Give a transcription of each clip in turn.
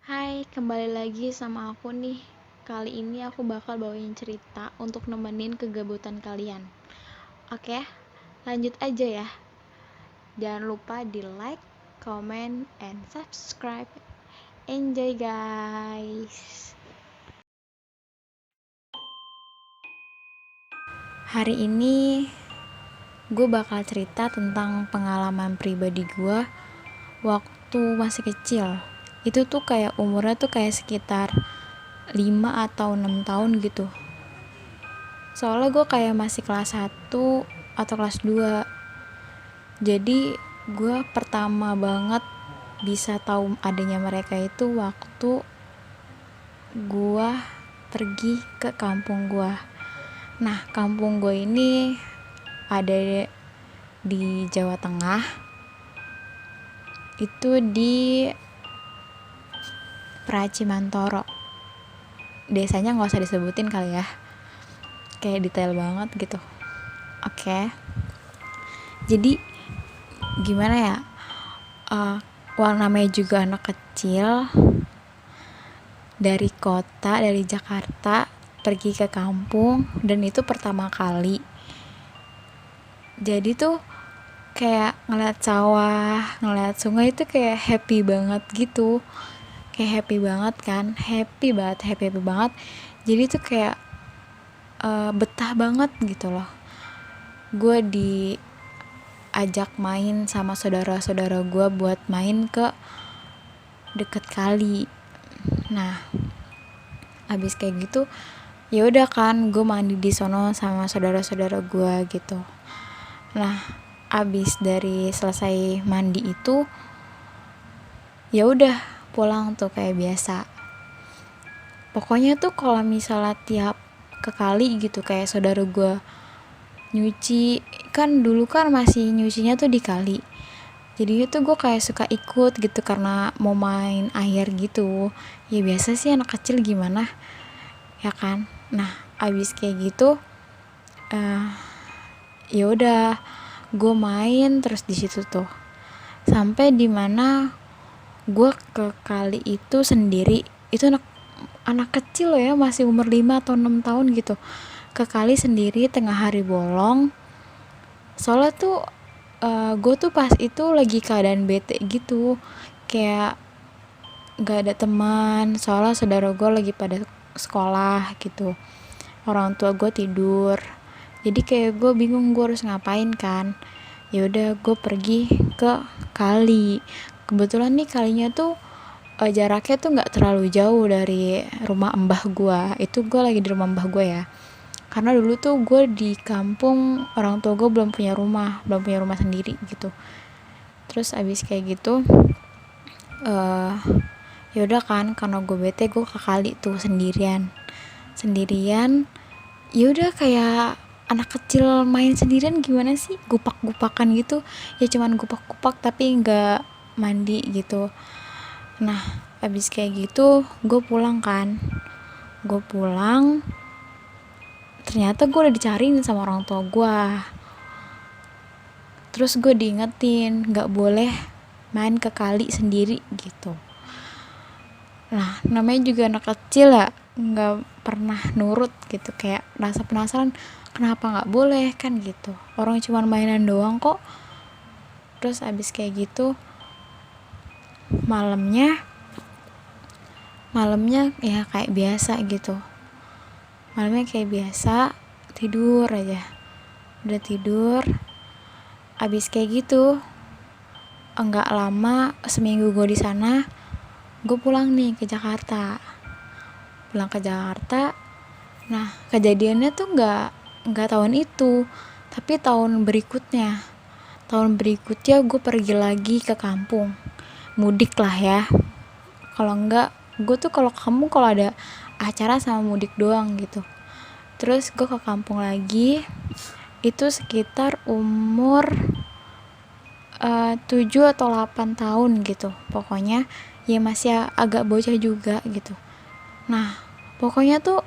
Hai, kembali lagi sama aku nih. Kali ini aku bakal bawain cerita untuk nemenin kegabutan kalian. Oke, lanjut aja ya. Jangan lupa di like, comment, and subscribe. Enjoy guys. Hari ini gue bakal cerita tentang pengalaman pribadi gue waktu masih kecil. Itu tuh kayak umurnya tuh kayak sekitar 5 atau 6 tahun gitu. Soalnya gue kayak masih kelas 1 atau kelas 2. Jadi gue pertama banget bisa tahu adanya mereka itu waktu gue pergi ke kampung gue. Nah, kampung gue ini ada di Jawa Tengah. Itu di Pracimantoro. Desanya nggak usah disebutin kali ya. Kayak detail banget gitu. Oke. Jadi gimana ya? Namanya juga anak kecil dari kota, dari Jakarta pergi ke kampung, dan itu pertama kali. Jadi tuh kayak ngeliat sawah, ngeliat sungai itu kayak happy banget gitu. Kayak happy banget kan, happy banget. Jadi tuh kayak betah banget gitu loh. Gue diajak main sama saudara-saudara gue buat main ke deket kali. Nah, abis kayak gitu ya udah kan, gue mandi di sono sama saudara-saudara gue gitu. Nah, abis dari selesai mandi itu ya udah pulang tuh kayak biasa. Pokoknya tuh kalau misalnya tiap ke kali gitu, kayak saudara gue nyuci, kan dulu kan masih nyucinya tuh di kali. Jadi itu gue kayak suka ikut gitu karena mau main air gitu. Ya biasa sih anak kecil gimana, ya kan. Nah, abis kayak gitu ya udah gue main terus di situ tuh sampai dimana gue ke kali itu sendiri. Itu anak kecil loh ya, masih umur 5 atau 6 tahun gitu, ke kali sendiri tengah hari bolong. Soalnya tuh gue tuh pas itu lagi keadaan bete gitu, kayak gak ada teman. Soalnya saudara gue lagi pada sekolah gitu, orang tua gue tidur. Jadi kayak gue bingung gue harus ngapain kan. Ya udah gue pergi ke kali. Kebetulan nih kalinya tuh jaraknya tuh nggak terlalu jauh dari rumah mbah gue. Itu gue lagi di rumah mbah gue ya, karena dulu tuh gue di kampung, orang tua gue belum punya rumah sendiri gitu. Terus abis kayak gitu ya udah kan, karena gue bete, gue ke kali tuh sendirian. Ya udah kayak anak kecil main sendirian gimana sih, gupak-gupakan gitu ya, cuman gupak-gupak tapi nggak mandi gitu. Nah, abis kayak gitu gue pulang. Ternyata gue udah dicariin sama orang tua gue. Terus gue diingetin nggak boleh main ke kali sendiri gitu. Nah, namanya juga anak kecil ya, nggak pernah nurut gitu, kayak rasa penasaran kenapa nggak boleh kan gitu, orang cuma mainan doang kok. Terus abis kayak gitu malamnya ya kayak biasa gitu, tidur aja. Udah tidur, abis kayak gitu enggak lama, seminggu gue di sana, gue pulang nih ke Jakarta. Nah, kejadiannya tuh nggak tahun itu, tapi tahun berikutnya gue pergi lagi ke kampung, mudik lah ya. Kalau enggak, gue tuh kalau kampung kalau ada acara sama mudik doang gitu. Terus gue ke kampung lagi, itu sekitar umur 7 atau 8 tahun gitu. Pokoknya ya masih agak bocah juga gitu. Nah, pokoknya tuh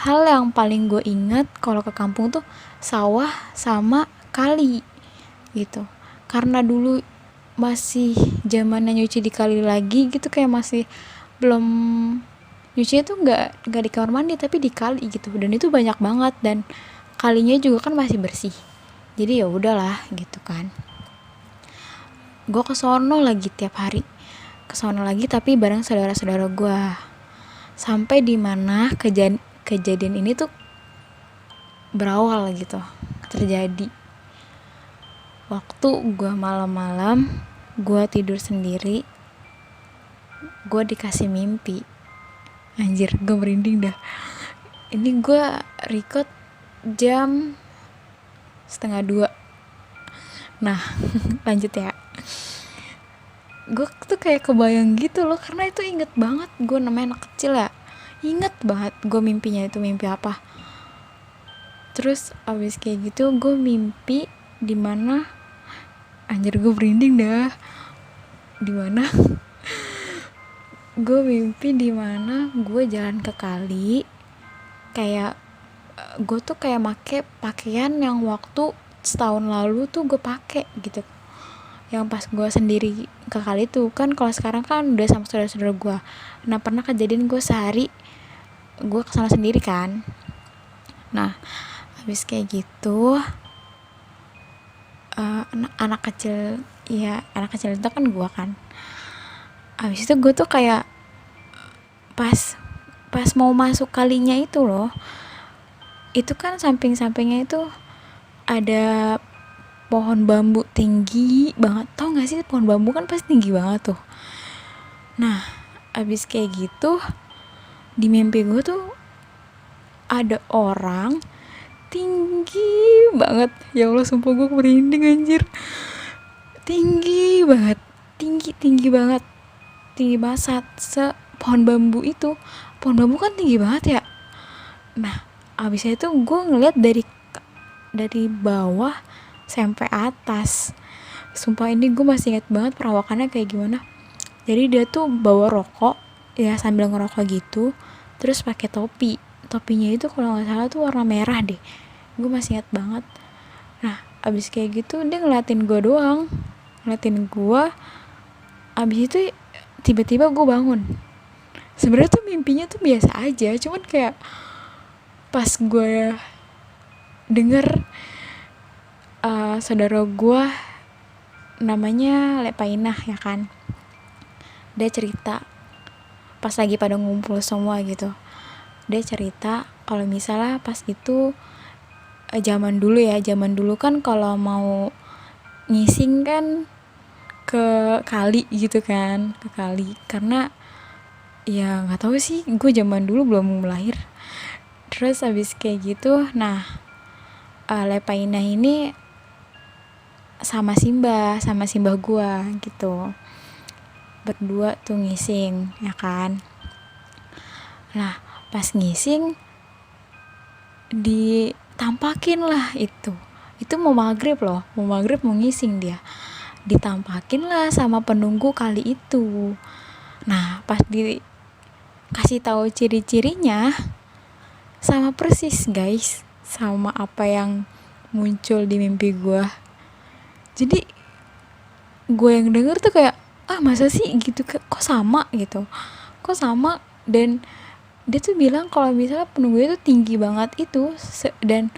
hal yang paling gue inget kalau ke kampung tuh sawah sama kali gitu. Karena dulu masih zamannya nyuci di kali lagi gitu, kayak masih belum nyucinya tuh nggak di kamar mandi tapi di kali gitu, dan itu banyak banget, dan kalinya juga kan masih bersih, jadi ya udahlah gitu kan. Gue ke sono lagi tiap hari, ke sono lagi tapi bareng saudara-saudara gue, sampai di mana kejadian ini tuh berawal gitu terjadi waktu gue malam-malam. Gue tidur sendiri, gue dikasih mimpi. Anjir, gue merinding dah. Ini gue record jam 1:30. Nah, lanjut ya. Gue tuh kayak kebayang gitu loh, karena itu inget banget. Gue namanya anak kecil ya, inget banget gue mimpinya itu mimpi apa. Terus abis kayak gitu gue mimpi dimana, anjir gue merinding dah. Dimana gue mimpi dimana gue jalan ke kali, kayak gue tuh kayak make pakaian yang waktu setahun lalu tuh gue pakai gitu, yang pas gue sendiri ke kali tuh kan. Kalau sekarang kan udah sama saudara-saudara gue. Nah, pernah kejadian gue sehari gue kesana sendiri kan. Nah, habis kayak gitu anak kecil, ya anak kecil itu kan gue kan. Habis itu gue tuh kayak pas mau masuk kalinya itu loh, itu kan samping-sampingnya itu ada pohon bambu tinggi banget. Tau gak sih, pohon bambu kan pasti tinggi banget tuh. Nah, abis kayak gitu di mimpi gue tuh ada orang tinggi banget. Ya Allah, sumpah gue merinding anjir. Tinggi banget, tinggi banget, tinggi banget pohon bambu itu. Pohon bambu kan tinggi banget ya. Nah, abis itu gue ngeliat dari bawah sampai atas. Sumpah ini gue masih inget banget perawakannya kayak gimana. Jadi dia tuh bawa rokok ya, sambil ngerokok gitu, terus pakai topi. Topinya itu kalau nggak salah tuh warna merah deh. Gue masih inget banget. Nah, abis kayak gitu dia ngeliatin gue doang, ngeliatin gue. Abis itu tiba-tiba gue bangun. Sebenarnya tuh mimpinya tuh biasa aja, cuman kayak pas gue denger saudara gue namanya Lepainah ya kan, dia cerita pas lagi pada ngumpul semua gitu. Dia cerita kalau misalnya pas itu zaman dulu kan kalau mau ngising kan ke kali gitu kan, ke kali. Karena ya nggak tahu sih, gue zaman dulu belum lahir. Terus habis kayak gitu, nah Lepainah ini sama Simbah gue gitu, berdua tuh ngising ya kan. Nah, pas ngising ditampakin lah itu mau maghrib mau ngising, dia ditampakin lah sama penunggu kali itu. Nah, pas dikasih tahu ciri-cirinya, sama persis guys sama apa yang muncul di mimpi gue. Jadi gue yang denger tuh kayak, masa sih gitu, kok sama gitu, kok sama. Dan dia tuh bilang kalau misalnya penunggu itu tinggi banget itu, dan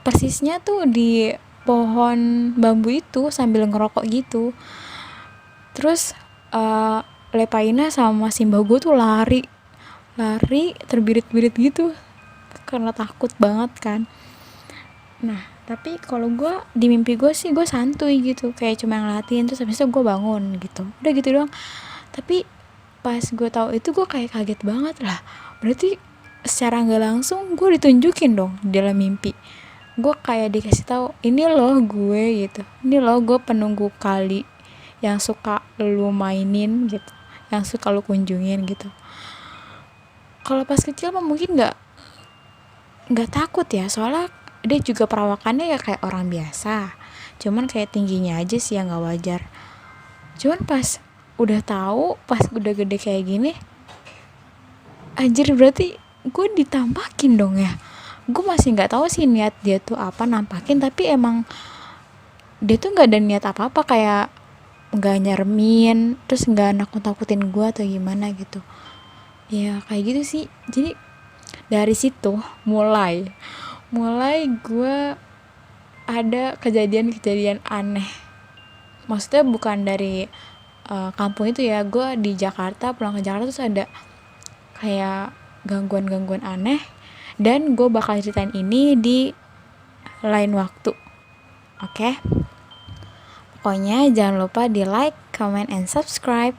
persisnya tuh di pohon bambu itu sambil ngerokok gitu. Terus Lepaina sama Simbah gue tuh lari terbirit-birit gitu karena takut banget kan. Nah, tapi kalau gue di mimpi gue sih gue santuy gitu, kayak cuma ngeliatin, terus habis itu gue bangun gitu, udah gitu doang. Tapi pas gue tahu itu gue kayak kaget banget lah. Berarti secara nggak langsung gue ditunjukin dong di dalam mimpi. Gue kayak dikasih tahu, ini loh gue gitu, ini loh gue penunggu kali yang suka lu mainin gitu, yang suka lu kunjungin gitu. Kalau pas kecil mah mungkin nggak takut ya, soalnya dia juga perawakannya ya kayak orang biasa, cuman kayak tingginya aja sih yang nggak wajar. Cuman pas udah tahu, pas udah gede kayak gini, anjir berarti gue ditampakin dong ya. Gue masih nggak tahu sih niat dia tuh apa nampakin, tapi emang dia tuh nggak ada niat apa-apa, kayak nggak nyermin, terus nggak nakut-nakutin gue atau gimana gitu. Ya kayak gitu sih. Jadi dari situ mulai mulai gue ada kejadian-kejadian aneh. Maksudnya bukan dari kampung itu ya, gue di Jakarta, pulang ke Jakarta terus ada kayak gangguan-gangguan aneh, dan gue bakal ceritain ini di lain waktu. Oke? Pokoknya jangan lupa di like, comment, and subscribe.